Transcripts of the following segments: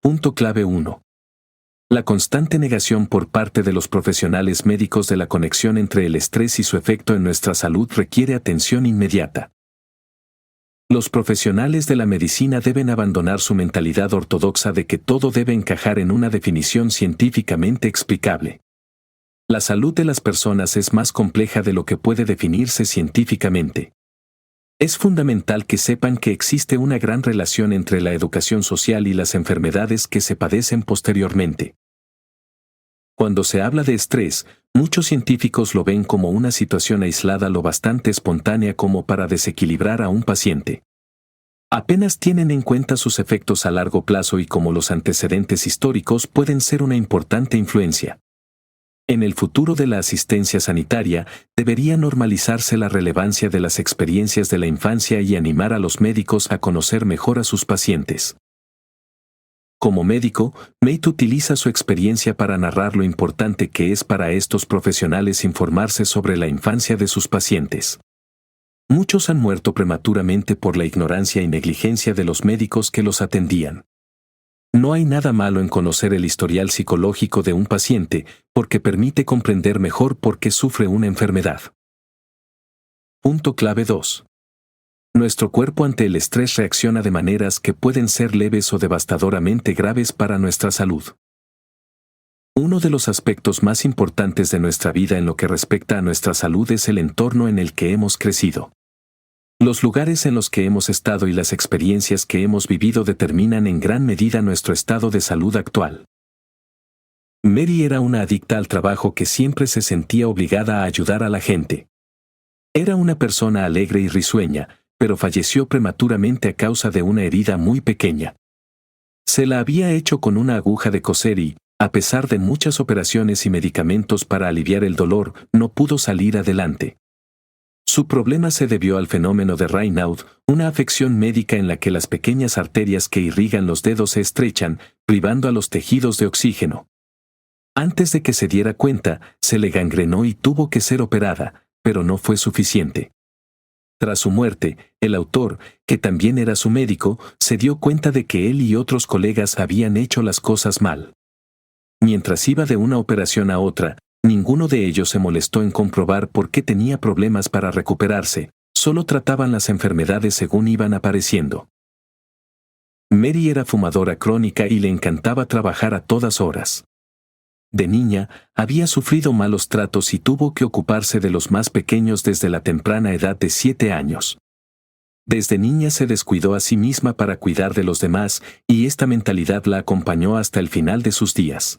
Punto clave 1. La constante negación por parte de los profesionales médicos de la conexión entre el estrés y su efecto en nuestra salud requiere atención inmediata. Los profesionales de la medicina deben abandonar su mentalidad ortodoxa de que todo debe encajar en una definición científicamente explicable. La salud de las personas es más compleja de lo que puede definirse científicamente. Es fundamental que sepan que existe una gran relación entre la educación social y las enfermedades que se padecen posteriormente. Cuando se habla de estrés, muchos científicos lo ven como una situación aislada lo bastante espontánea como para desequilibrar a un paciente. Apenas tienen en cuenta sus efectos a largo plazo y como los antecedentes históricos pueden ser una importante influencia. En el futuro de la asistencia sanitaria, debería normalizarse la relevancia de las experiencias de la infancia y animar a los médicos a conocer mejor a sus pacientes. Como médico, Mate utiliza su experiencia para narrar lo importante que es para estos profesionales informarse sobre la infancia de sus pacientes. Muchos han muerto prematuramente por la ignorancia y negligencia de los médicos que los atendían. No hay nada malo en conocer el historial psicológico de un paciente, porque permite comprender mejor por qué sufre una enfermedad. Punto clave 2. Nuestro cuerpo ante el estrés reacciona de maneras que pueden ser leves o devastadoramente graves para nuestra salud. Uno de los aspectos más importantes de nuestra vida en lo que respecta a nuestra salud es el entorno en el que hemos crecido. Los lugares en los que hemos estado y las experiencias que hemos vivido determinan en gran medida nuestro estado de salud actual. Mary era una adicta al trabajo que siempre se sentía obligada a ayudar a la gente. Era una persona alegre y risueña, pero falleció prematuramente a causa de una herida muy pequeña. Se la había hecho con una aguja de coser y, a pesar de muchas operaciones y medicamentos para aliviar el dolor, no pudo salir adelante. Su problema se debió al fenómeno de Raynaud, una afección médica en la que las pequeñas arterias que irrigan los dedos se estrechan, privando a los tejidos de oxígeno. Antes de que se diera cuenta, se le gangrenó y tuvo que ser operada, pero no fue suficiente. Tras su muerte, el autor, que también era su médico, se dio cuenta de que él y otros colegas habían hecho las cosas mal. Mientras iba de una operación a otra, ninguno de ellos se molestó en comprobar por qué tenía problemas para recuperarse, solo trataban las enfermedades según iban apareciendo. Mary era fumadora crónica y le encantaba trabajar a todas horas. De niña, había sufrido malos tratos y tuvo que ocuparse de los más pequeños desde la temprana edad de 7 años. Desde niña se descuidó a sí misma para cuidar de los demás, y esta mentalidad la acompañó hasta el final de sus días.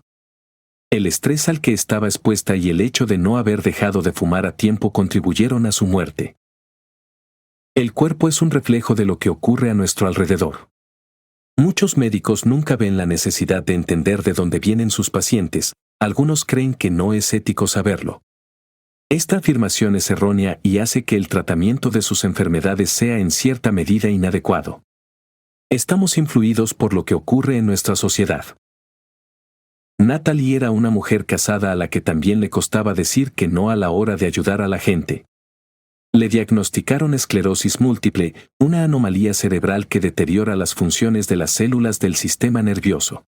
El estrés al que estaba expuesta y el hecho de no haber dejado de fumar a tiempo contribuyeron a su muerte. El cuerpo es un reflejo de lo que ocurre a nuestro alrededor. Muchos médicos nunca ven la necesidad de entender de dónde vienen sus pacientes, algunos creen que no es ético saberlo. Esta afirmación es errónea y hace que el tratamiento de sus enfermedades sea en cierta medida inadecuado. Estamos influidos por lo que ocurre en nuestra sociedad. Natalie era una mujer casada a la que también le costaba decir que no a la hora de ayudar a la gente. Le diagnosticaron esclerosis múltiple, una anomalía cerebral que deteriora las funciones de las células del sistema nervioso.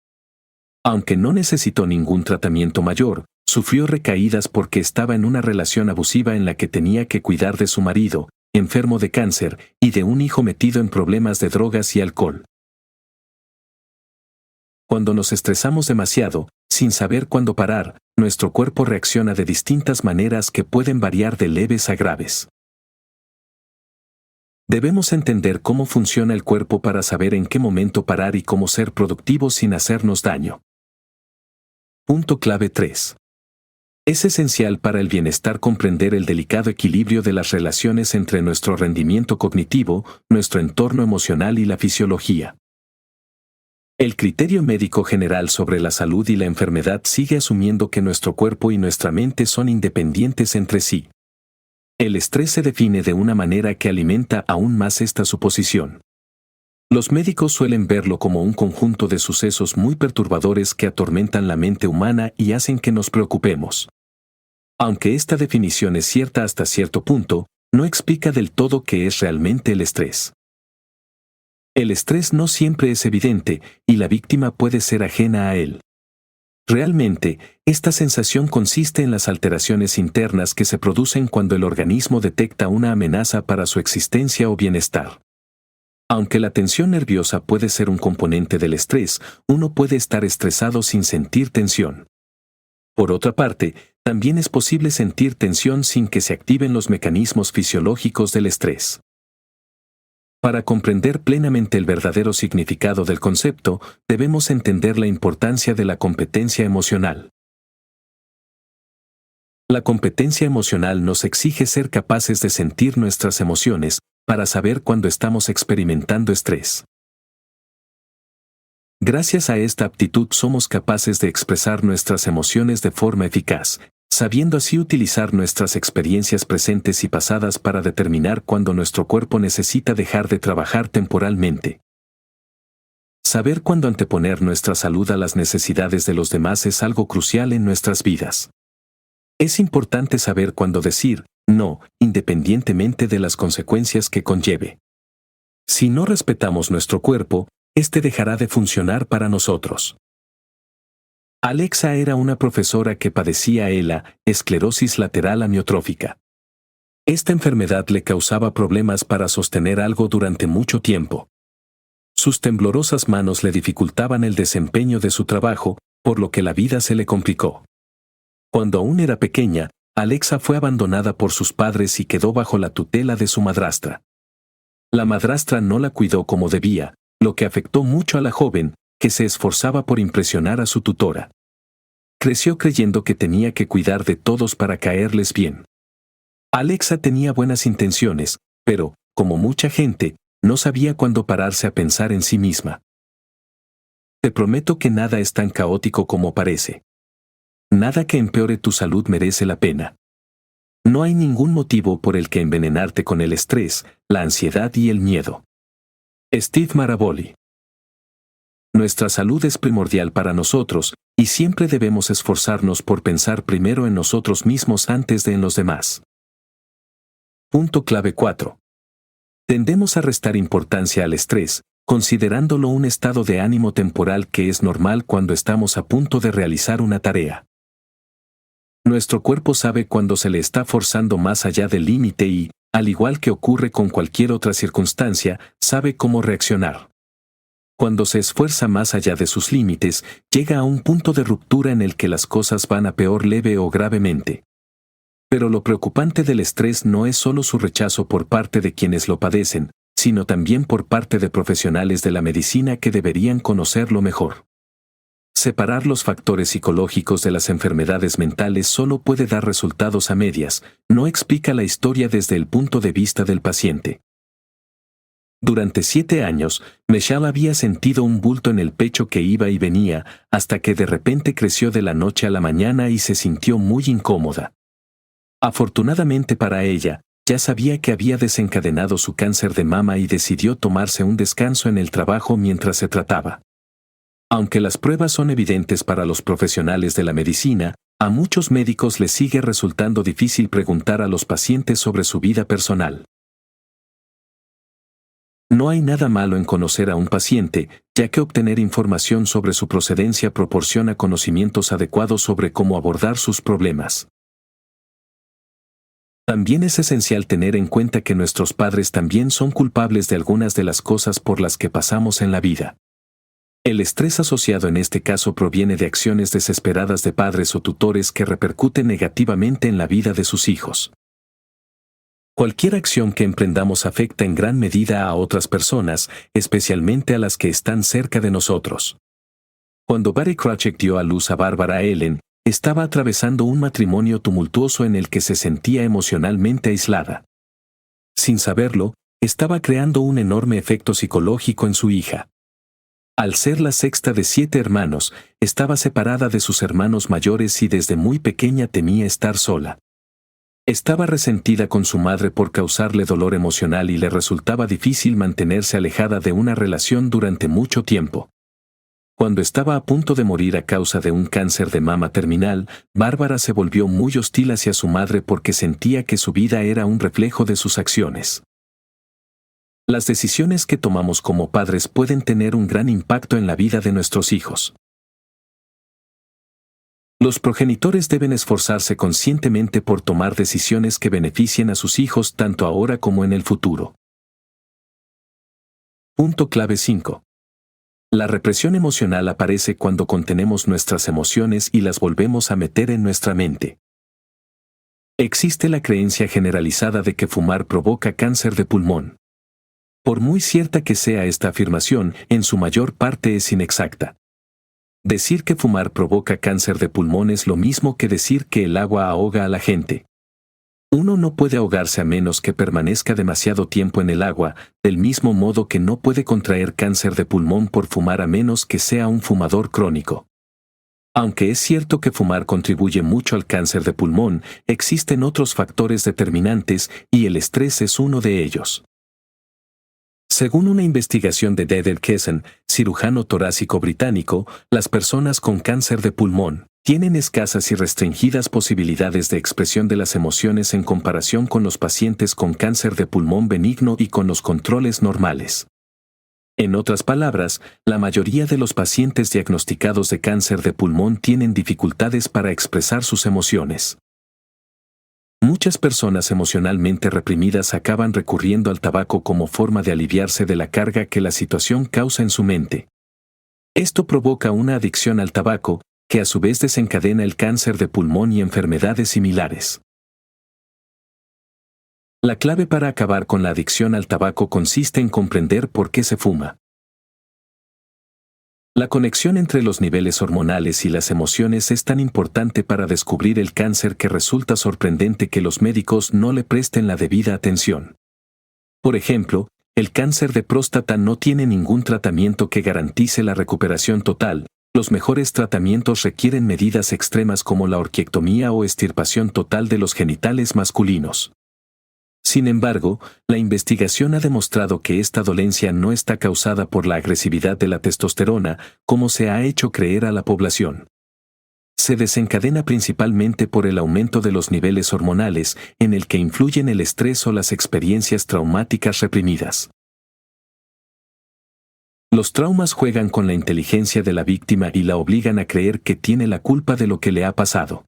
Aunque no necesitó ningún tratamiento mayor, sufrió recaídas porque estaba en una relación abusiva en la que tenía que cuidar de su marido, enfermo de cáncer, y de un hijo metido en problemas de drogas y alcohol. Cuando nos estresamos demasiado, sin saber cuándo parar, nuestro cuerpo reacciona de distintas maneras que pueden variar de leves a graves. Debemos entender cómo funciona el cuerpo para saber en qué momento parar y cómo ser productivos sin hacernos daño. Punto clave 3. Es esencial para el bienestar comprender el delicado equilibrio de las relaciones entre nuestro rendimiento cognitivo, nuestro entorno emocional y la fisiología. El criterio médico general sobre la salud y la enfermedad sigue asumiendo que nuestro cuerpo y nuestra mente son independientes entre sí. El estrés se define de una manera que alimenta aún más esta suposición. Los médicos suelen verlo como un conjunto de sucesos muy perturbadores que atormentan la mente humana y hacen que nos preocupemos. Aunque esta definición es cierta hasta cierto punto, no explica del todo qué es realmente el estrés. El estrés no siempre es evidente y la víctima puede ser ajena a él. Realmente, esta sensación consiste en las alteraciones internas que se producen cuando el organismo detecta una amenaza para su existencia o bienestar. Aunque la tensión nerviosa puede ser un componente del estrés, uno puede estar estresado sin sentir tensión. Por otra parte, también es posible sentir tensión sin que se activen los mecanismos fisiológicos del estrés. Para comprender plenamente el verdadero significado del concepto, debemos entender la importancia de la competencia emocional. La competencia emocional nos exige ser capaces de sentir nuestras emociones para saber cuándo estamos experimentando estrés. Gracias a esta aptitud somos capaces de expresar nuestras emociones de forma eficaz, sabiendo así utilizar nuestras experiencias presentes y pasadas para determinar cuándo nuestro cuerpo necesita dejar de trabajar temporalmente. Saber cuándo anteponer nuestra salud a las necesidades de los demás es algo crucial en nuestras vidas. Es importante saber cuándo decir no, independientemente de las consecuencias que conlleve. Si no respetamos nuestro cuerpo, este dejará de funcionar para nosotros. Alexa era una profesora que padecía esclerosis lateral amiotrófica. Esta enfermedad le causaba problemas para sostener algo durante mucho tiempo. Sus temblorosas manos le dificultaban el desempeño de su trabajo, por lo que la vida se le complicó. Cuando aún era pequeña, Alexa fue abandonada por sus padres y quedó bajo la tutela de su madrastra. La madrastra no la cuidó como debía, lo que afectó mucho a la joven, que se esforzaba por impresionar a su tutora. Creció creyendo que tenía que cuidar de todos para caerles bien. Alexa tenía buenas intenciones, pero, como mucha gente, no sabía cuándo pararse a pensar en sí misma. Te prometo que nada es tan caótico como parece. Nada que empeore tu salud merece la pena. No hay ningún motivo por el que envenenarte con el estrés, la ansiedad y el miedo. Steve Maraboli. Nuestra salud es primordial para nosotros, y siempre debemos esforzarnos por pensar primero en nosotros mismos antes de en los demás. Punto clave 4. Tendemos a restar importancia al estrés, considerándolo un estado de ánimo temporal que es normal cuando estamos a punto de realizar una tarea. Nuestro cuerpo sabe cuando se le está forzando más allá del límite y, al igual que ocurre con cualquier otra circunstancia, sabe cómo reaccionar. Cuando se esfuerza más allá de sus límites, llega a un punto de ruptura en el que las cosas van a peor leve o gravemente. Pero lo preocupante del estrés no es solo su rechazo por parte de quienes lo padecen, sino también por parte de profesionales de la medicina que deberían conocerlo mejor. Separar los factores psicológicos de las enfermedades mentales solo puede dar resultados a medias, no explica la historia desde el punto de vista del paciente. Durante 7 años, Michelle había sentido un bulto en el pecho que iba y venía, hasta que de repente creció de la noche a la mañana y se sintió muy incómoda. Afortunadamente para ella, ya sabía que había desencadenado su cáncer de mama y decidió tomarse un descanso en el trabajo mientras se trataba. Aunque las pruebas son evidentes para los profesionales de la medicina, a muchos médicos les sigue resultando difícil preguntar a los pacientes sobre su vida personal. No hay nada malo en conocer a un paciente, ya que obtener información sobre su procedencia proporciona conocimientos adecuados sobre cómo abordar sus problemas. También es esencial tener en cuenta que nuestros padres también son culpables de algunas de las cosas por las que pasamos en la vida. El estrés asociado en este caso proviene de acciones desesperadas de padres o tutores que repercuten negativamente en la vida de sus hijos. Cualquier acción que emprendamos afecta en gran medida a otras personas, especialmente a las que están cerca de nosotros. Cuando Barry Cratchit dio a luz a Barbara Ellen, estaba atravesando un matrimonio tumultuoso en el que se sentía emocionalmente aislada. Sin saberlo, estaba creando un enorme efecto psicológico en su hija. Al ser la sexta de 7 hermanos, estaba separada de sus hermanos mayores y desde muy pequeña temía estar sola. Estaba resentida con su madre por causarle dolor emocional y le resultaba difícil mantenerse alejada de una relación durante mucho tiempo. Cuando estaba a punto de morir a causa de un cáncer de mama terminal, Bárbara se volvió muy hostil hacia su madre porque sentía que su vida era un reflejo de sus acciones. Las decisiones que tomamos como padres pueden tener un gran impacto en la vida de nuestros hijos. Los progenitores deben esforzarse conscientemente por tomar decisiones que beneficien a sus hijos tanto ahora como en el futuro. Punto clave 5. La represión emocional aparece cuando contenemos nuestras emociones y las volvemos a meter en nuestra mente. Existe la creencia generalizada de que fumar provoca cáncer de pulmón. Por muy cierta que sea esta afirmación, en su mayor parte es inexacta. Decir que fumar provoca cáncer de pulmón es lo mismo que decir que el agua ahoga a la gente. Uno no puede ahogarse a menos que permanezca demasiado tiempo en el agua, del mismo modo que no puede contraer cáncer de pulmón por fumar a menos que sea un fumador crónico. Aunque es cierto que fumar contribuye mucho al cáncer de pulmón, existen otros factores determinantes y el estrés es uno de ellos. Según una investigación de Dedel Kessen, cirujano torácico británico, las personas con cáncer de pulmón tienen escasas y restringidas posibilidades de expresión de las emociones en comparación con los pacientes con cáncer de pulmón benigno y con los controles normales. En otras palabras, la mayoría de los pacientes diagnosticados de cáncer de pulmón tienen dificultades para expresar sus emociones. Muchas personas emocionalmente reprimidas acaban recurriendo al tabaco como forma de aliviarse de la carga que la situación causa en su mente. Esto provoca una adicción al tabaco, que a su vez desencadena el cáncer de pulmón y enfermedades similares. La clave para acabar con la adicción al tabaco consiste en comprender por qué se fuma. La conexión entre los niveles hormonales y las emociones es tan importante para descubrir el cáncer que resulta sorprendente que los médicos no le presten la debida atención. Por ejemplo, el cáncer de próstata no tiene ningún tratamiento que garantice la recuperación total. Los mejores tratamientos requieren medidas extremas como la orquiectomía o extirpación total de los genitales masculinos. Sin embargo, la investigación ha demostrado que esta dolencia no está causada por la agresividad de la testosterona, como se ha hecho creer a la población. Se desencadena principalmente por el aumento de los niveles hormonales, en el que influyen el estrés o las experiencias traumáticas reprimidas. Los traumas juegan con la inteligencia de la víctima y la obligan a creer que tiene la culpa de lo que le ha pasado.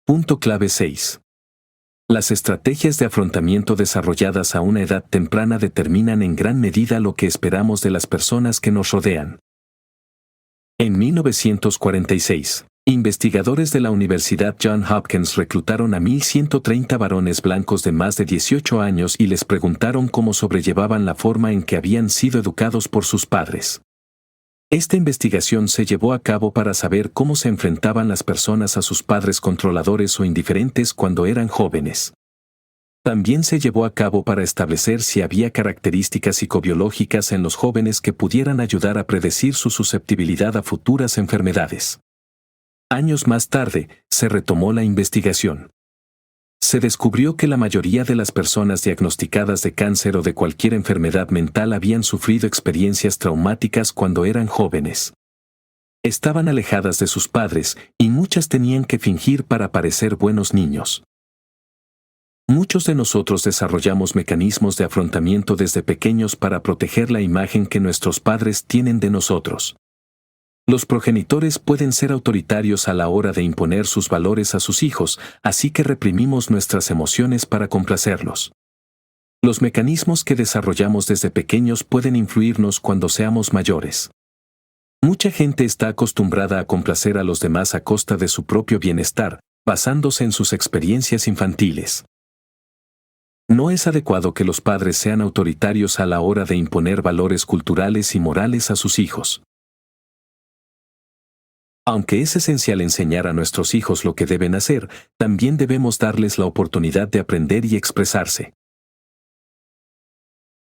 Punto clave 6. Las estrategias de afrontamiento desarrolladas a una edad temprana determinan en gran medida lo que esperamos de las personas que nos rodean. En 1946, investigadores de la Universidad Johns Hopkins reclutaron a 1.130 varones blancos de más de 18 años y les preguntaron cómo sobrellevaban la forma en que habían sido educados por sus padres. Esta investigación se llevó a cabo para saber cómo se enfrentaban las personas a sus padres controladores o indiferentes cuando eran jóvenes. También se llevó a cabo para establecer si había características psicobiológicas en los jóvenes que pudieran ayudar a predecir su susceptibilidad a futuras enfermedades. Años más tarde, se retomó la investigación. Se descubrió que la mayoría de las personas diagnosticadas de cáncer o de cualquier enfermedad mental habían sufrido experiencias traumáticas cuando eran jóvenes. Estaban alejadas de sus padres y muchas tenían que fingir para parecer buenos niños. Muchos de nosotros desarrollamos mecanismos de afrontamiento desde pequeños para proteger la imagen que nuestros padres tienen de nosotros. Los progenitores pueden ser autoritarios a la hora de imponer sus valores a sus hijos, así que reprimimos nuestras emociones para complacerlos. Los mecanismos que desarrollamos desde pequeños pueden influirnos cuando seamos mayores. Mucha gente está acostumbrada a complacer a los demás a costa de su propio bienestar, basándose en sus experiencias infantiles. No es adecuado que los padres sean autoritarios a la hora de imponer valores culturales y morales a sus hijos. Aunque es esencial enseñar a nuestros hijos lo que deben hacer, también debemos darles la oportunidad de aprender y expresarse.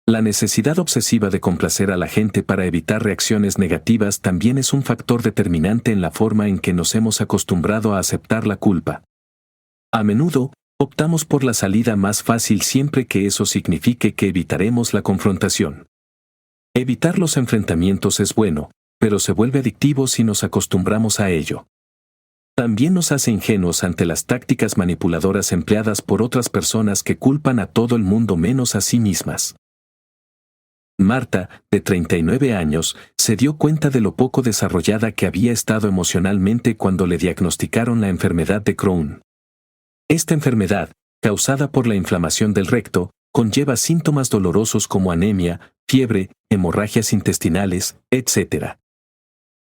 La necesidad obsesiva de complacer a la gente para evitar reacciones negativas también es un factor determinante en la forma en que nos hemos acostumbrado a aceptar la culpa. A menudo, optamos por la salida más fácil siempre que eso signifique que evitaremos la confrontación. Evitar los enfrentamientos es bueno, pero se vuelve adictivo si nos acostumbramos a ello. También nos hace ingenuos ante las tácticas manipuladoras empleadas por otras personas que culpan a todo el mundo menos a sí mismas. Marta, de 39 años, se dio cuenta de lo poco desarrollada que había estado emocionalmente cuando le diagnosticaron la enfermedad de Crohn. Esta enfermedad, causada por la inflamación del recto, conlleva síntomas dolorosos como anemia, fiebre, hemorragias intestinales, etc.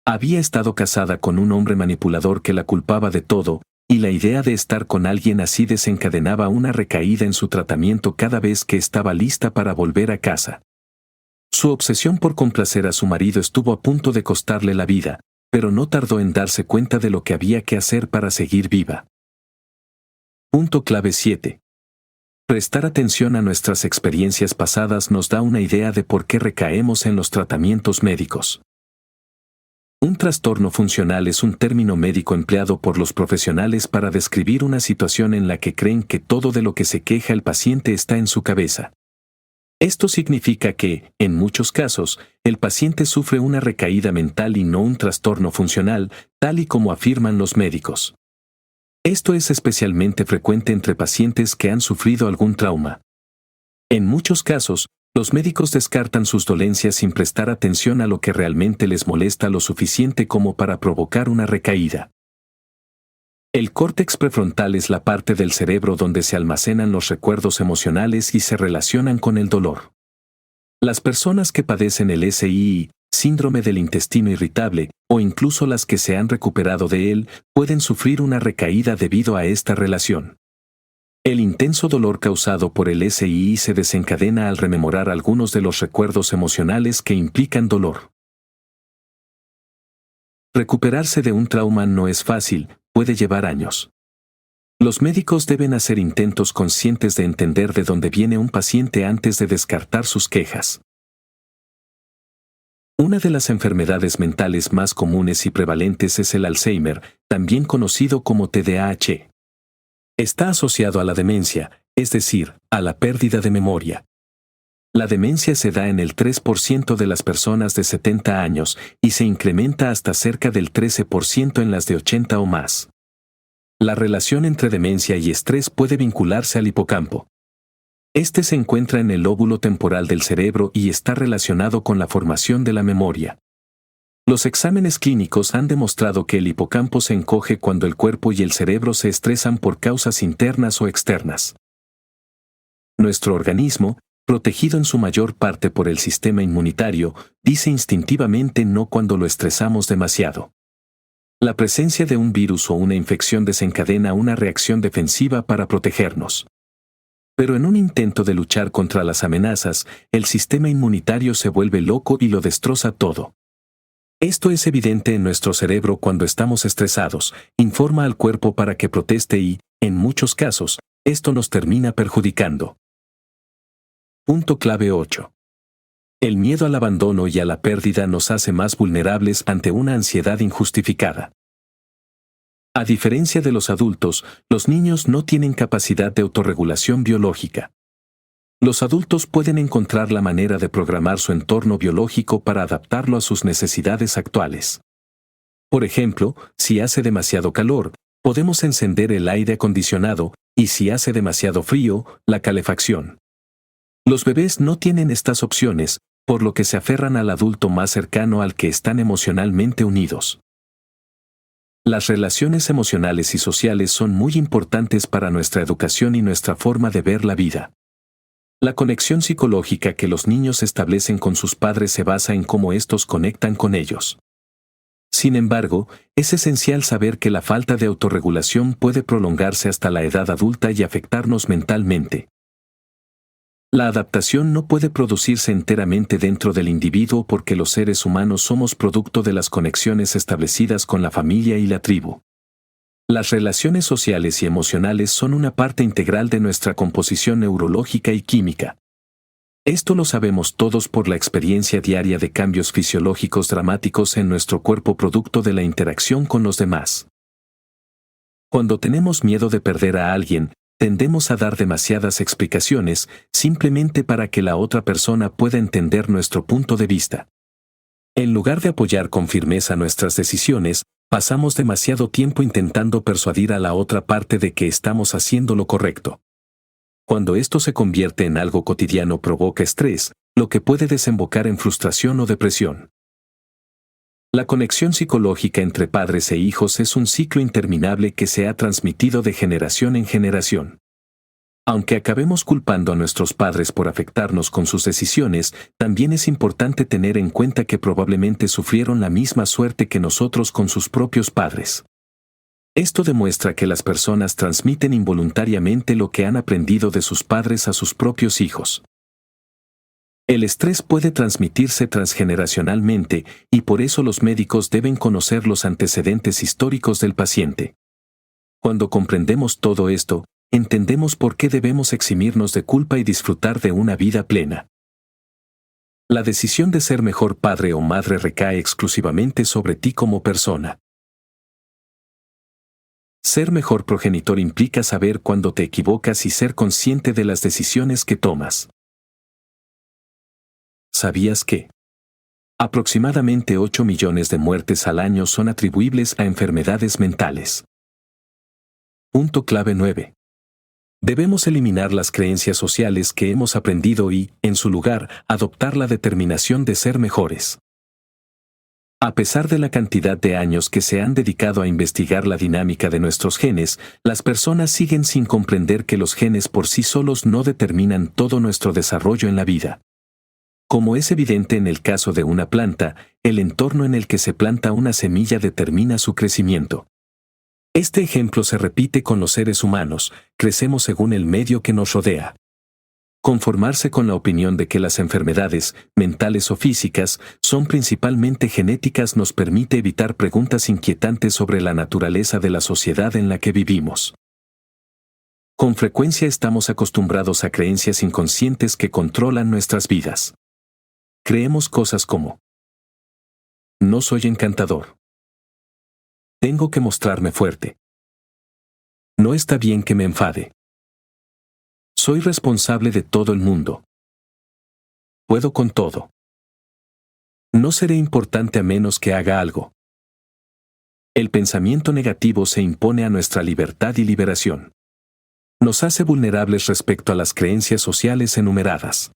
Había estado casada con un hombre manipulador que la culpaba de todo, y la idea de estar con alguien así desencadenaba una recaída en su tratamiento cada vez que estaba lista para volver a casa. Su obsesión por complacer a su marido estuvo a punto de costarle la vida, pero no tardó en darse cuenta de lo que había que hacer para seguir viva. Punto clave 7. Prestar atención a nuestras experiencias pasadas nos da una idea de por qué recaemos en los tratamientos médicos. Un trastorno funcional es un término médico empleado por los profesionales para describir una situación en la que creen que todo de lo que se queja el paciente está en su cabeza. Esto significa que, en muchos casos, el paciente sufre una recaída mental y no un trastorno funcional, tal y como afirman los médicos. Esto es especialmente frecuente entre pacientes que han sufrido algún trauma. En muchos casos, los médicos descartan sus dolencias sin prestar atención a lo que realmente les molesta lo suficiente como para provocar una recaída. El córtex prefrontal es la parte del cerebro donde se almacenan los recuerdos emocionales y se relacionan con el dolor. Las personas que padecen el SII, síndrome del intestino irritable, o incluso las que se han recuperado de él, pueden sufrir una recaída debido a esta relación. El intenso dolor causado por el SII se desencadena al rememorar algunos de los recuerdos emocionales que implican dolor. Recuperarse de un trauma no es fácil, puede llevar años. Los médicos deben hacer intentos conscientes de entender de dónde viene un paciente antes de descartar sus quejas. Una de las enfermedades mentales más comunes y prevalentes es el Alzheimer, también conocido como TDAH. Está asociado a la demencia, es decir, a la pérdida de memoria. La demencia se da en el 3% de las personas de 70 años y se incrementa hasta cerca del 13% en las de 80 o más. La relación entre demencia y estrés puede vincularse al hipocampo. Este se encuentra en el lóbulo temporal del cerebro y está relacionado con la formación de la memoria. Los exámenes clínicos han demostrado que el hipocampo se encoge cuando el cuerpo y el cerebro se estresan por causas internas o externas. Nuestro organismo, protegido en su mayor parte por el sistema inmunitario, dice instintivamente no cuando lo estresamos demasiado. La presencia de un virus o una infección desencadena una reacción defensiva para protegernos. Pero en un intento de luchar contra las amenazas, el sistema inmunitario se vuelve loco y lo destroza todo. Esto es evidente en nuestro cerebro cuando estamos estresados, informa al cuerpo para que proteste y, en muchos casos, esto nos termina perjudicando. Punto clave 8. El miedo al abandono y a la pérdida nos hace más vulnerables ante una ansiedad injustificada. A diferencia de los adultos, los niños no tienen capacidad de autorregulación biológica. Los adultos pueden encontrar la manera de programar su entorno biológico para adaptarlo a sus necesidades actuales. Por ejemplo, si hace demasiado calor, podemos encender el aire acondicionado, y si hace demasiado frío, la calefacción. Los bebés no tienen estas opciones, por lo que se aferran al adulto más cercano al que están emocionalmente unidos. Las relaciones emocionales y sociales son muy importantes para nuestra educación y nuestra forma de ver la vida. La conexión psicológica que los niños establecen con sus padres se basa en cómo estos conectan con ellos. Sin embargo, es esencial saber que la falta de autorregulación puede prolongarse hasta la edad adulta y afectarnos mentalmente. La adaptación no puede producirse enteramente dentro del individuo porque los seres humanos somos producto de las conexiones establecidas con la familia y la tribu. Las relaciones sociales y emocionales son una parte integral de nuestra composición neurológica y química. Esto lo sabemos todos por la experiencia diaria de cambios fisiológicos dramáticos en nuestro cuerpo producto de la interacción con los demás. Cuando tenemos miedo de perder a alguien, tendemos a dar demasiadas explicaciones, simplemente para que la otra persona pueda entender nuestro punto de vista. En lugar de apoyar con firmeza nuestras decisiones, pasamos demasiado tiempo intentando persuadir a la otra parte de que estamos haciendo lo correcto. Cuando esto se convierte en algo cotidiano, provoca estrés, lo que puede desembocar en frustración o depresión. La conexión psicológica entre padres e hijos es un ciclo interminable que se ha transmitido de generación en generación. Aunque acabemos culpando a nuestros padres por afectarnos con sus decisiones, también es importante tener en cuenta que probablemente sufrieron la misma suerte que nosotros con sus propios padres. Esto demuestra que las personas transmiten involuntariamente lo que han aprendido de sus padres a sus propios hijos. El estrés puede transmitirse transgeneracionalmente, y por eso los médicos deben conocer los antecedentes históricos del paciente. Cuando comprendemos todo esto, entendemos por qué debemos eximirnos de culpa y disfrutar de una vida plena. La decisión de ser mejor padre o madre recae exclusivamente sobre ti como persona. Ser mejor progenitor implica saber cuándo te equivocas y ser consciente de las decisiones que tomas. ¿Sabías que aproximadamente 8 millones de muertes al año son atribuibles a enfermedades mentales? Punto clave 9. Debemos eliminar las creencias sociales que hemos aprendido y, en su lugar, adoptar la determinación de ser mejores. A pesar de la cantidad de años que se han dedicado a investigar la dinámica de nuestros genes, las personas siguen sin comprender que los genes por sí solos no determinan todo nuestro desarrollo en la vida. Como es evidente en el caso de una planta, el entorno en el que se planta una semilla determina su crecimiento. Este ejemplo se repite con los seres humanos, crecemos según el medio que nos rodea. Conformarse con la opinión de que las enfermedades, mentales o físicas, son principalmente genéticas nos permite evitar preguntas inquietantes sobre la naturaleza de la sociedad en la que vivimos. Con frecuencia estamos acostumbrados a creencias inconscientes que controlan nuestras vidas. Creemos cosas como: no soy encantador. Tengo que mostrarme fuerte. No está bien que me enfade. Soy responsable de todo el mundo. Puedo con todo. No seré importante a menos que haga algo. El pensamiento negativo se impone a nuestra libertad y liberación. Nos hace vulnerables respecto a las creencias sociales enumeradas.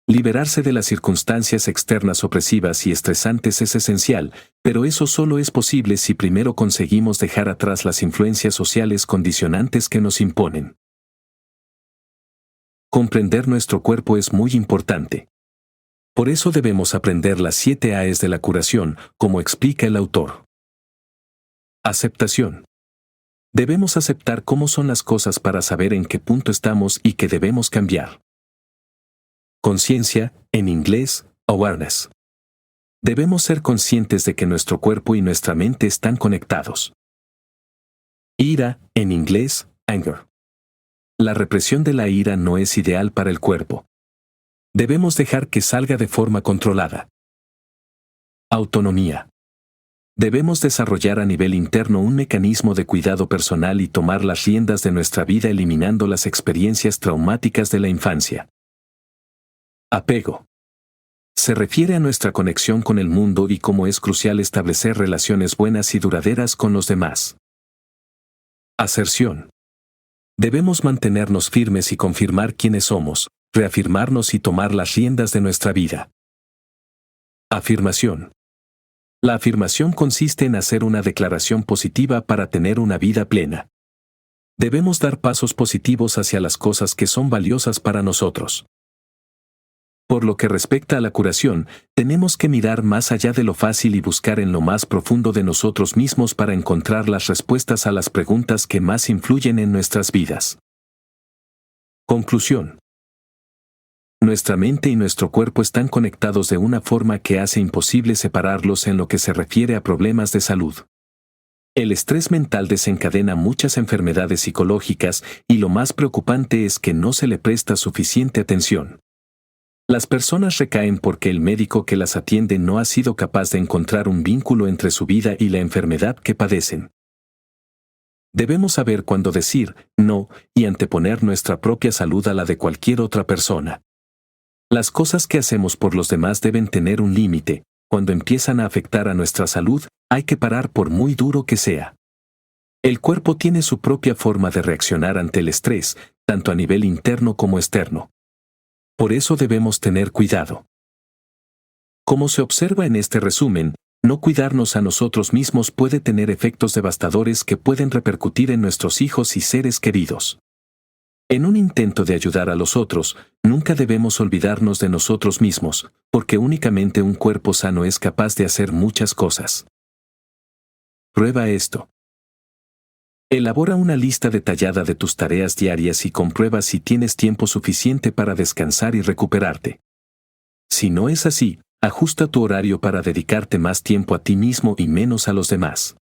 Liberarse de las circunstancias externas opresivas y estresantes es esencial, pero eso solo es posible si primero conseguimos dejar atrás las influencias sociales condicionantes que nos imponen. Comprender nuestro cuerpo es muy importante. Por eso debemos aprender las 7 A's de la curación, como explica el autor. Aceptación. Debemos aceptar cómo son las cosas para saber en qué punto estamos y qué debemos cambiar. Conciencia, en inglés, awareness. Debemos ser conscientes de que nuestro cuerpo y nuestra mente están conectados. Ira, en inglés, anger. La represión de la ira no es ideal para el cuerpo. Debemos dejar que salga de forma controlada. Autonomía. Debemos desarrollar a nivel interno un mecanismo de cuidado personal y tomar las riendas de nuestra vida eliminando las experiencias traumáticas de la infancia. Apego. Se refiere a nuestra conexión con el mundo y cómo es crucial establecer relaciones buenas y duraderas con los demás. Aserción. Debemos mantenernos firmes y confirmar quiénes somos, reafirmarnos y tomar las riendas de nuestra vida. Afirmación. La afirmación consiste en hacer una declaración positiva para tener una vida plena. Debemos dar pasos positivos hacia las cosas que son valiosas para nosotros. Por lo que respecta a la curación, tenemos que mirar más allá de lo fácil y buscar en lo más profundo de nosotros mismos para encontrar las respuestas a las preguntas que más influyen en nuestras vidas. Conclusión. Nuestra mente y nuestro cuerpo están conectados de una forma que hace imposible separarlos en lo que se refiere a problemas de salud. El estrés mental desencadena muchas enfermedades psicológicas y lo más preocupante es que no se le presta suficiente atención. Las personas recaen porque el médico que las atiende no ha sido capaz de encontrar un vínculo entre su vida y la enfermedad que padecen. Debemos saber cuándo decir no y anteponer nuestra propia salud a la de cualquier otra persona. Las cosas que hacemos por los demás deben tener un límite. Cuando empiezan a afectar a nuestra salud, hay que parar por muy duro que sea. El cuerpo tiene su propia forma de reaccionar ante el estrés, tanto a nivel interno como externo. Por eso debemos tener cuidado. Como se observa en este resumen, no cuidarnos a nosotros mismos puede tener efectos devastadores que pueden repercutir en nuestros hijos y seres queridos. En un intento de ayudar a los otros, nunca debemos olvidarnos de nosotros mismos, porque únicamente un cuerpo sano es capaz de hacer muchas cosas. Prueba esto. Elabora una lista detallada de tus tareas diarias y comprueba si tienes tiempo suficiente para descansar y recuperarte. Si no es así, ajusta tu horario para dedicarte más tiempo a ti mismo y menos a los demás.